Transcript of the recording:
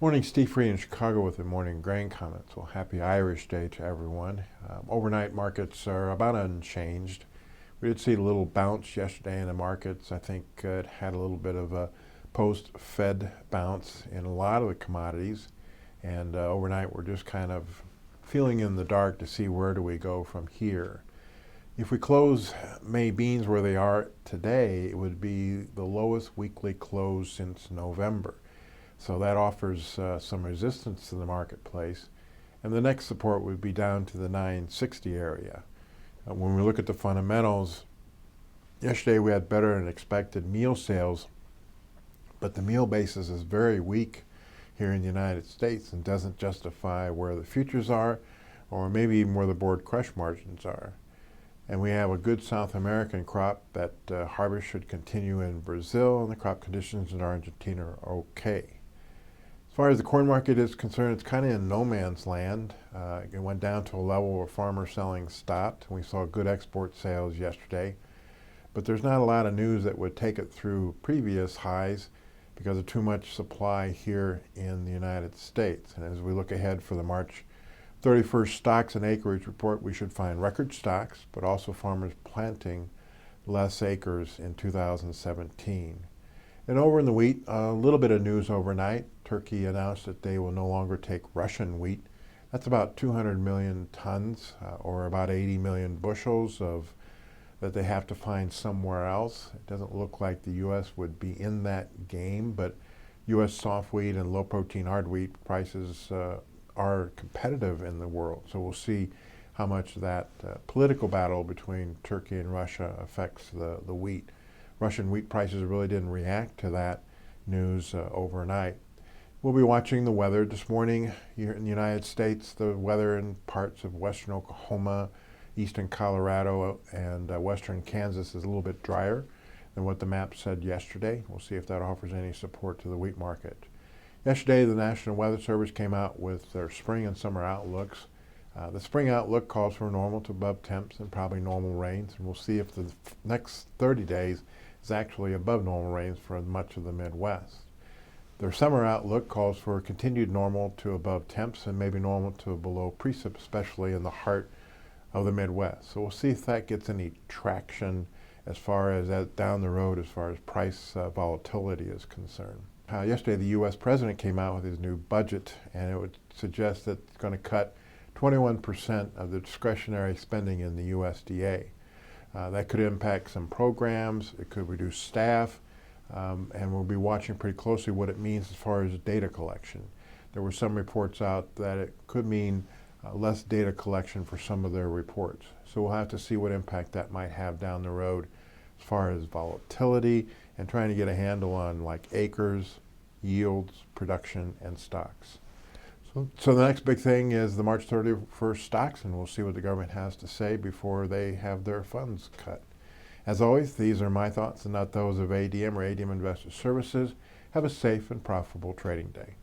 Morning, Steve Free in Chicago with the morning grain comments. Well, happy Irish Day to everyone. Overnight markets are about unchanged. We did see a little bounce yesterday in the markets. I think it had a little bit of a post-Fed bounce in a lot of the commodities. And overnight we're just kind of feeling in the dark to see where do we go from here. If we close May beans where they are today, it would be the lowest weekly close since November. So that offers some resistance to the marketplace. And the next support would be down to the 960 area. When we look at the fundamentals, yesterday we had better than expected meal sales, but the meal basis is very weak here in the United States and doesn't justify where the futures are or maybe even where the board crush margins are. And we have a good South American crop that harvest should continue in Brazil, and the crop conditions in Argentina are okay. As far as the corn market is concerned, it's kind of in no man's land. It went down to a level where farmer selling stopped. We saw good export sales yesterday, but there's not a lot of news that would take it through previous highs because of too much supply here in the United States. And as we look ahead for the March 31st stocks and acreage report, we should find record stocks, but also farmers planting less acres in 2017. And over in the wheat, a little bit of news overnight. Turkey announced that they will no longer take Russian wheat. That's about 200 million tons, or about 80 million bushels that they have to find somewhere else. It doesn't look like the U.S. would be in that game, but U.S. soft wheat and low protein hard wheat prices are competitive in the world. So we'll see how much that political battle between Turkey and Russia affects the wheat. Russian wheat prices really didn't react to that news overnight. We'll be watching the weather this morning here in the United States. The weather in parts of western Oklahoma, eastern Colorado, and western Kansas is a little bit drier than what the map said yesterday. We'll see if that offers any support to the wheat market. Yesterday, the National Weather Service came out with their spring and summer outlooks. The spring outlook calls for normal to above temps and probably normal rains, and we'll see if the next 30 days is actually above normal rains for much of the Midwest. Their summer outlook calls for continued normal to above temps and maybe normal to below precip, especially in the heart of the Midwest. So we'll see if that gets any traction as far as down the road as far as price volatility is concerned. Yesterday, the U.S. President came out with his new budget, and it would suggest that it's going to cut 21% of the discretionary spending in the USDA. That could impact some programs, it could reduce staff, and we'll be watching pretty closely what it means as far as data collection. There were some reports out that it could mean less data collection for some of their reports. So we'll have to see what impact that might have down the road as far as volatility and trying to get a handle on like acres, yields, production, and stocks. So the next big thing is the March 31st stocks, and we'll see what the government has to say before they have their funds cut. As always, these are my thoughts and not those of ADM or ADM Investor Services. Have a safe and profitable trading day.